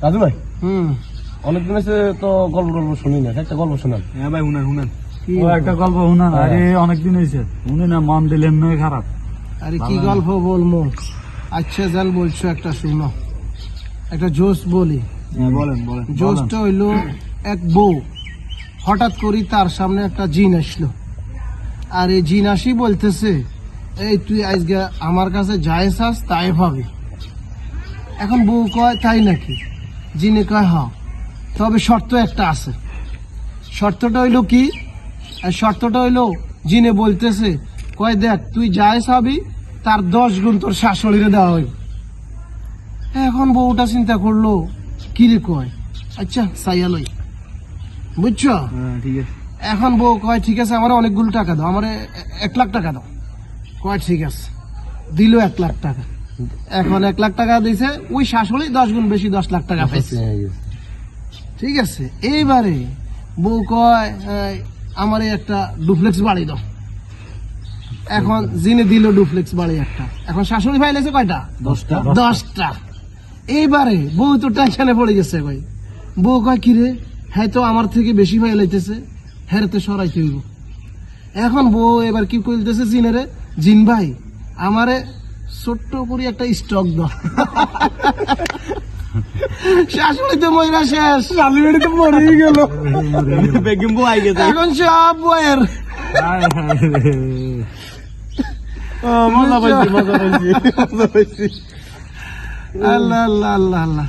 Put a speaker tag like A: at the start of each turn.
A: রাজু ভাই অনেকদিন আছে তো গল্প শুনি না, একটা গল্প শোনান।
B: হ্যাঁ ভাই শুনেন
C: একটা গল্প শুনান। আরে অনেকদিন হয়েছে শুনি না, মন দিলেন নয় খারাপ।
D: আরে কি গল্প বলবো? আচ্ছা জান বলছো একটা শুনো, একটা জোশ বলি।
B: বলেন বলেন।
D: জোশটা হইলো এক বউ হঠাৎ করে তার সামনে একটা জিন আসলো, আর এই জিন আসি বলতেছে, এই তুই আজকে আমার কাছে যাই চাস তাই পাবি। এখন বউ কয় তাই নাকি? জিনে কয় হ্যাঁ, তবে শর্ত একটা আছে। শর্তটা হইলো কি? আর শর্তটা হইলো জিনে বলতেছে, কয় দেখ তুই যাই চাবি তার 10 গুণ তোর শাশুড়িরে দেওয়া হইব। এখন বউটা চিন্তা করলো, কি রে কয়, আচ্ছা চাইয়া লই, বুঝছো?
B: ঠিক আছে।
D: এখন বউ কয় ঠিক আছে, আমার অনেকগুলো টাকা দাও, আমার 1 লাখ টাকা দাও। কয় ঠিক আছে, দিল 1 লাখ টাকা। এখন 1 লাখ টাকা দিছে, ওই শাশুড়ি 10 গুণ বেশি 10 লাখ টাকা পাইছে। ঠিক আছে, এইবারে বউ কয় আমার একটা ডুপ্লেক্স বাড়ি দাও। এখন জিনে দিল ডুপ্লেক্স বাড়ি একটা। এখন শাশুড়ি ভাই লেছে কয়টা? 10টা। এইবারে বউ তো টেনশনে পড়ে গেছে। কই বউ কয় কি রে, হ্যাঁ তো আমার থেকে বেশি ভাই লাইতেছে, হ্যাঁ তো সরাইতে হইব। এখন বউ এবার কি কইতেছে জিনেরে, জিন ভাই আমারে ছোট্ট করে একটা স্টক দাও। শাশুড়ি তো মহিলা শেষ, শাশুড়ি তো মরেই গেল,
B: বেগম বউ আই গেছে।
D: এখন সব বইয়ের
A: মজা পাইছি।
D: আল্লাহ আল্লাহ আল্লাহ আল্লাহ।